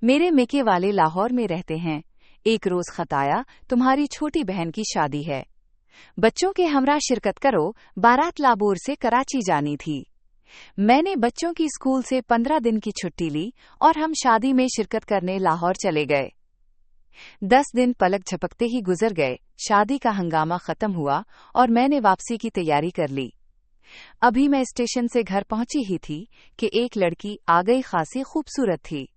मेरे मेके वाले लाहौर में रहते हैं। एक रोज खत आया, तुम्हारी छोटी बहन की शादी है, बच्चों के हमरा शिरकत करो। बारात लाबोर से कराची जानी थी। मैंने बच्चों की स्कूल से 15 दिन की छुट्टी ली और हम शादी में शिरकत करने लाहौर चले गए। 10 दिन पलक झपकते ही गुजर गए। शादी का हंगामा खत्म हुआ और मैंने वापसी की तैयारी कर ली। अभी मैं स्टेशन से घर पहुंची ही थी कि एक लड़की आ गई, खासी खूबसूरत थी।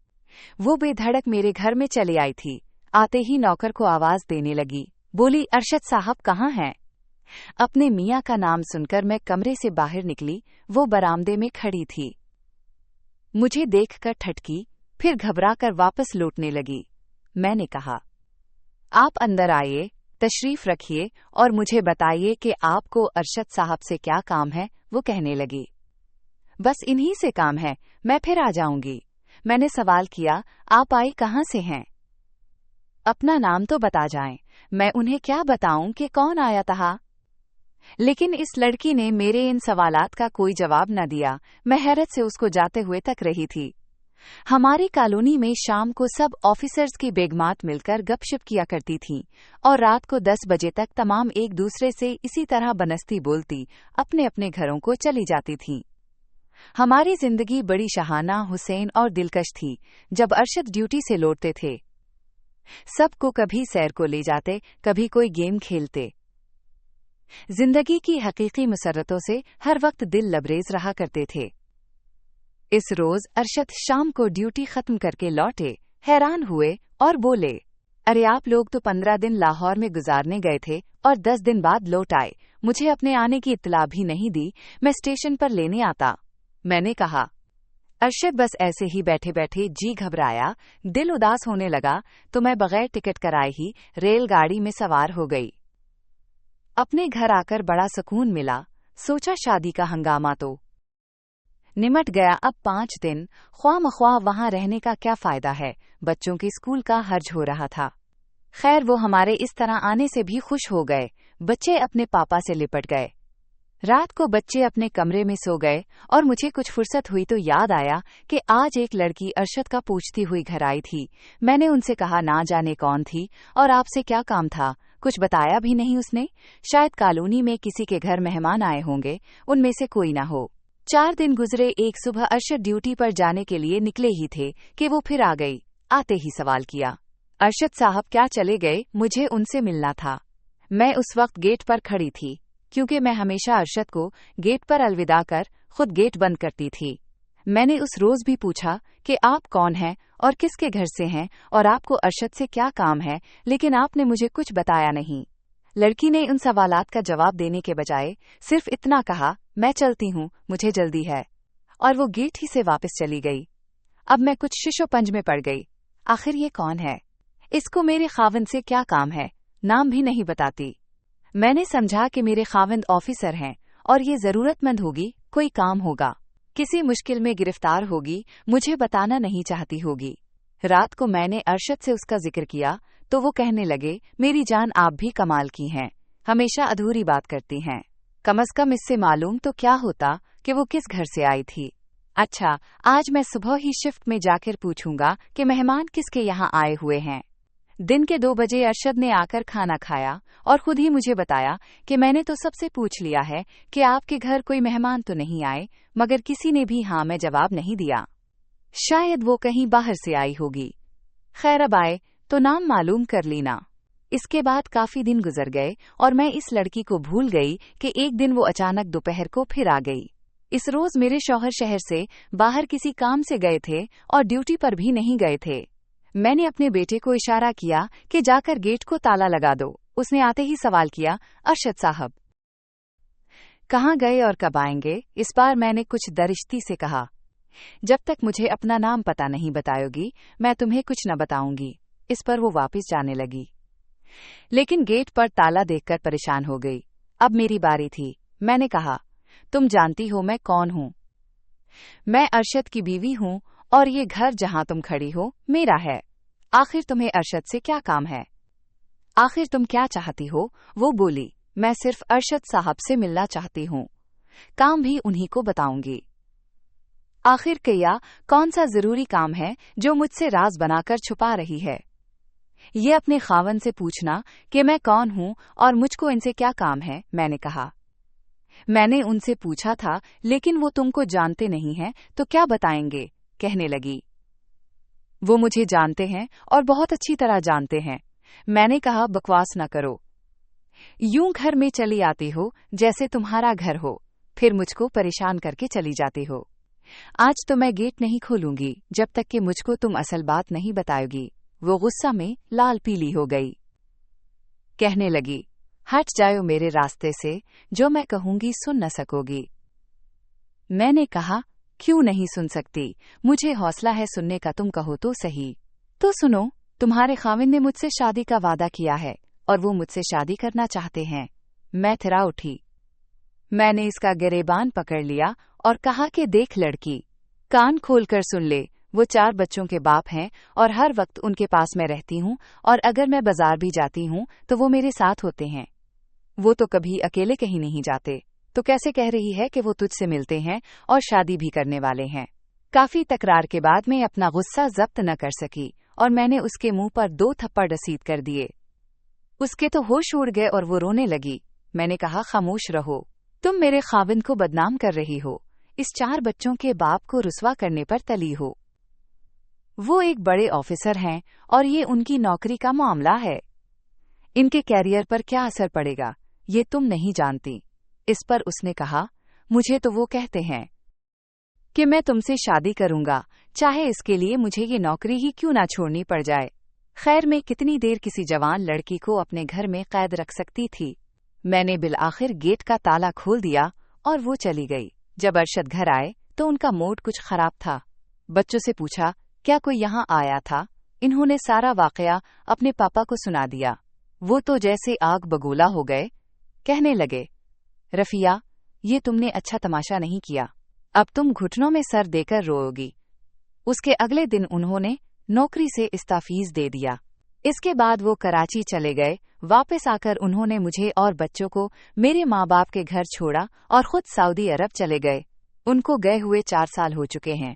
वो बेधड़क मेरे घर में चली आई थी। आते ही नौकर को आवाज देने लगी, बोली, अरशद साहब कहाँ हैं? अपने मियाँ का नाम सुनकर मैं कमरे से बाहर निकली। वो बरामदे में खड़ी थी। मुझे देखकर ठटकी, फिर घबराकर वापस लौटने लगी। मैंने कहा, आप अंदर आइए, तशरीफ रखिए और मुझे बताइए कि आपको अरशद साहब से क्या काम है। वो कहने लगी, बस इन्हीं से काम है, मैं फिर आ जाऊंगी। मैंने सवाल किया, आप आई कहाँ से हैं? अपना नाम तो बता जाएं, मैं उन्हें क्या बताऊं कि कौन आया था? लेकिन इस लड़की ने मेरे इन सवालात का कोई जवाब न दिया। मैं हैरत से उसको जाते हुए तक रही थी। हमारी कॉलोनी में शाम को सब ऑफिसर्स की बेगमात मिलकर गपशप किया करती थीं और रात को 10 बजे तक तमाम एक दूसरे से इसी तरह बनस्ती बोलती अपने अपने घरों को चली जाती थीं। हमारी जिंदगी बड़ी शहाना, हुसैन और दिलकश थी। जब अरशद ड्यूटी से लौटते थे, सबको कभी सैर को ले जाते, कभी कोई गेम खेलते। जिंदगी की हकीकी मुसर्रतों से हर वक्त दिल लबरेज रहा करते थे। इस रोज अरशद शाम को ड्यूटी खत्म करके लौटे, हैरान हुए और बोले, अरे आप लोग तो 15 दिन लाहौर में गुजारने गए थे और 10 दिन बाद लौट आए। मुझे अपने आने की इत्तला भी नहीं दी, मैं स्टेशन पर लेने आता। मैंने कहा, अरशद बस ऐसे ही बैठे बैठे जी घबराया, दिल उदास होने लगा तो मैं बगैर टिकट कराए ही रेलगाड़ी में सवार हो गई। अपने घर आकर बड़ा सुकून मिला। सोचा शादी का हंगामा तो निमट गया। अब 5 दिन ख्वामख्वाह वहां रहने का क्या फायदा है? बच्चों के स्कूल का हर्ज हो रहा था। खैर वो हमारे इस तरह आने से भी खुश हो गए। बच्चे अपने पापा से लिपट गए। रात को बच्चे अपने कमरे में सो गए और मुझे कुछ फुर्सत हुई तो याद आया कि आज एक लड़की अरशद का पूछती हुई घर आई थी। मैंने उनसे कहा, ना जाने कौन थी और आपसे क्या काम था? कुछ बताया भी नहीं उसने। शायद कॉलोनी में किसी के घर मेहमान आए होंगे, उनमें से कोई ना हो। 4 दिन गुजरे। एक सुबह अरशद ड्यूटी पर जाने के लिए निकले ही थे कि वो फिर आ गई। आते ही सवाल किया, अरशद साहब क्या चले गए? मुझे उनसे मिलना था। मैं उस वक्त गेट पर खड़ी थी, क्योंकि मैं हमेशा अरशद को गेट पर अलविदा कर खुद गेट बंद करती थी। मैंने उस रोज भी पूछा कि आप कौन हैं और किसके घर से हैं और आपको अरशद से क्या काम है, लेकिन आपने मुझे कुछ बताया नहीं। लड़की ने उन सवालात का जवाब देने के बजाय सिर्फ इतना कहा, मैं चलती हूँ, मुझे जल्दी है, और वो गेट ही से वापस चली गई। अब मैं कुछ शिशोपंज में पड़ गई। आखिर ये कौन है? इसको मेरे खाविंद से क्या काम है? नाम भी नहीं बताती। मैंने समझा कि मेरे खाविंद ऑफिसर हैं और ये जरूरतमंद होगी, कोई काम होगा, किसी मुश्किल में गिरफ्तार होगी, मुझे बताना नहीं चाहती होगी। रात को मैंने अरशद से उसका जिक्र किया तो वो कहने लगे, मेरी जान आप भी कमाल की हैं, हमेशा अधूरी बात करती हैं। कम से कम इससे मालूम तो क्या होता कि वो किस घर से आई थी। अच्छा, आज मैं सुबह ही शिफ्ट में जाकर पूछूंगा कि मेहमान किसके यहाँ आए हुए हैं। दिन के 2 बजे अरशद ने आकर खाना खाया और खुद ही मुझे बताया कि मैंने तो सबसे पूछ लिया है कि आपके घर कोई मेहमान तो नहीं आए, मगर किसी ने भी हाँ में जवाब नहीं दिया। शायद वो कहीं बाहर से आई होगी। खैर अब आए तो नाम मालूम कर लेना। इसके बाद काफी दिन गुजर गए और मैं इस लड़की को भूल गई कि एक दिन वो अचानक दोपहर को फिर आ गई। इस रोज मेरे शौहर शहर से बाहर किसी काम से गए थे और ड्यूटी पर भी नहीं गए थे। मैंने अपने बेटे को इशारा किया कि जाकर गेट को ताला लगा दो। उसने आते ही सवाल किया, अरशद साहब कहाँ गए और कब आएंगे? इस बार मैंने कुछ दरिश्ती से कहा, जब तक मुझे अपना नाम पता नहीं बताओगी मैं तुम्हें कुछ न बताऊंगी। इस पर वो वापस जाने लगी, लेकिन गेट पर ताला देखकर परेशान हो गई। अब मेरी बारी थी। मैंने कहा, तुम जानती हो मैं कौन हूँ? मैं अरशद की बीवी हूँ और ये घर जहाँ तुम खड़ी हो मेरा है। आखिर तुम्हें अरशद से क्या काम है? आखिर तुम क्या चाहती हो? वो बोली, मैं सिर्फ अरशद साहब से मिलना चाहती हूँ, काम भी उन्हीं को बताऊंगी। आखिर किया कौन सा जरूरी काम है जो मुझसे राज बनाकर छुपा रही है? ये अपने खावन से पूछना कि मैं कौन हूं और मुझको इनसे क्या काम है, मैंने कहा। मैंने उनसे पूछा था, लेकिन वो तुमको जानते नहीं हैं तो क्या बताएंगे, कहने लगी। वो मुझे जानते हैं और बहुत अच्छी तरह जानते हैं। मैंने कहा, बकवास न करो। यूं घर में चली आती हो जैसे तुम्हारा घर हो, फिर मुझको परेशान करके चली जाती हो। आज तो मैं गेट नहीं खोलूंगी जब तक कि मुझको तुम असल बात नहीं बताओगी। वो गुस्सा में लाल पीली हो गई। कहने लगी, हट जाओ मेरे रास्ते से, जो मैं कहूंगी सुन न सकोगी। मैंने कहा, क्यों नहीं सुन सकती, मुझे हौसला है सुनने का, तुम कहो तो सही। तो सुनो, तुम्हारे खाविन ने मुझसे शादी का वादा किया है और वो मुझसे शादी करना चाहते हैं। मैं थिरा उठी। मैंने इसका गिरेबान पकड़ लिया और कहा कि देख लड़की, कान खोलकर सुन ले, वो 4 बच्चों के बाप हैं और हर वक्त उनके पास मैं रहती हूँ, और अगर मैं बाजार भी जाती हूँ तो वो मेरे साथ होते हैं। वो तो कभी अकेले कहीं नहीं जाते, तो कैसे कह रही है कि वो तुझसे मिलते हैं और शादी भी करने वाले हैं? काफी तकरार के बाद मैं अपना गुस्सा जब्त न कर सकी और मैंने उसके मुंह पर 2 थप्पड़ रसीद कर दिए। उसके तो होश उड़ गए और वो रोने लगी। मैंने कहा, खामोश रहो, तुम मेरे खाविंद को बदनाम कर रही हो, इस 4 बच्चों के बाप को रुसवा करने पर तली हो। वो एक बड़े ऑफिसर हैं और ये उनकी नौकरी का मामला है। इनके कैरियर पर क्या असर पड़ेगा ये तुम नहीं जानती। इस पर उसने कहा, मुझे तो वो कहते हैं कि मैं तुमसे शादी करूंगा, चाहे इसके लिए मुझे ये नौकरी ही क्यों ना छोड़नी पड़ जाए। खैर, मैं कितनी देर किसी जवान लड़की को अपने घर में कैद रख सकती थी। मैंने बिल आखिर गेट का ताला खोल दिया और वो चली गई। जब अरशद घर आए तो उनका मूड कुछ खराब था। बच्चों से पूछा, क्या कोई यहाँ आया था? इन्होंने सारा वाकया अपने पापा को सुना दिया। वो तो जैसे आग बगोला हो गए। कहने लगे, रफिया, ये तुमने अच्छा तमाशा नहीं किया, अब तुम घुटनों में सर देकर रोओगी। उसके अगले दिन उन्होंने नौकरी से इस्तीफा दे दिया। इसके बाद वो कराची चले गए। वापस आकर उन्होंने मुझे और बच्चों को मेरे माँ बाप के घर छोड़ा और खुद सऊदी अरब चले गए। उनको गए हुए 4 साल हो चुके हैं।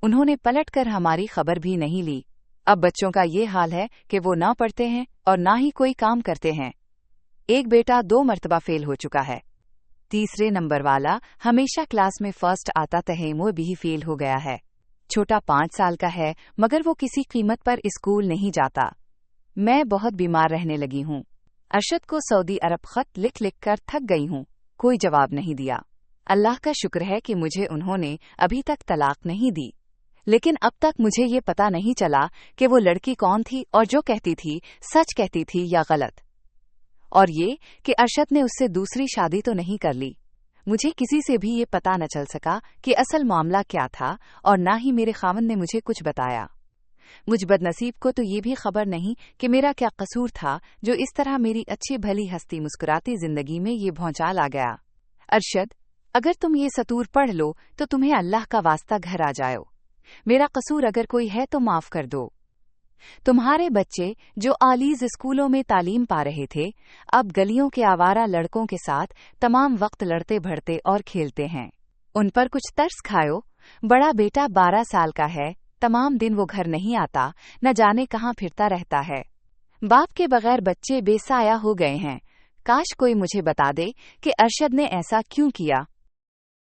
उन्होंने पलटकर हमारी खबर भी नहीं ली। अब बच्चों का ये हाल है कि वो ना पढ़ते हैं और ना ही कोई काम करते हैं। एक बेटा 2 मर्तबा फेल हो चुका है। तीसरे नंबर वाला हमेशा क्लास में फर्स्ट आता तहेमो भी फेल हो गया है। छोटा 5 साल का है, मगर वो किसी कीमत पर स्कूल नहीं जाता। मैं बहुत बीमार रहने लगी हूँ। अरशद को सऊदी अरब खत लिख लिख कर थक गई हूँ, कोई जवाब नहीं दिया। अल्लाह का शुक्र है कि मुझे उन्होंने अभी तक तलाक नहीं दी, लेकिन अब तक मुझे ये पता नहीं चला कि वो लड़की कौन थी और जो कहती थी सच कहती थी या गलत। और ये कि अरशद ने उससे दूसरी शादी तो नहीं कर ली। मुझे किसी से भी ये पता न चल सका कि असल मामला क्या था, और ना ही मेरे खावंद ने मुझे कुछ बताया। मुझ बदनसीब को तो ये भी खबर नहीं कि मेरा क्या कसूर था जो इस तरह मेरी अच्छी भली हंसती मुस्कुराती जिंदगी में ये भौचाल आ गया। अरशद, अगर तुम ये सतूर पढ़ लो तो तुम्हें अल्लाह का वास्ता घर आ जाओ। मेरा कसूर अगर कोई है तो माफ कर दो। तुम्हारे बच्चे जो आलीज स्कूलों में तालीम पा रहे थे, अब गलियों के आवारा लड़कों के साथ तमाम वक्त लड़ते भड़ते और खेलते हैं। उन पर कुछ तरस खाओ। बड़ा बेटा 12 साल का है, तमाम दिन वो घर नहीं आता, न जाने कहाँ फिरता रहता है। बाप के बगैर बच्चे बेसाया हो गए हैं। काश कोई मुझे बता दे कि अरशद ने ऐसा क्यों किया।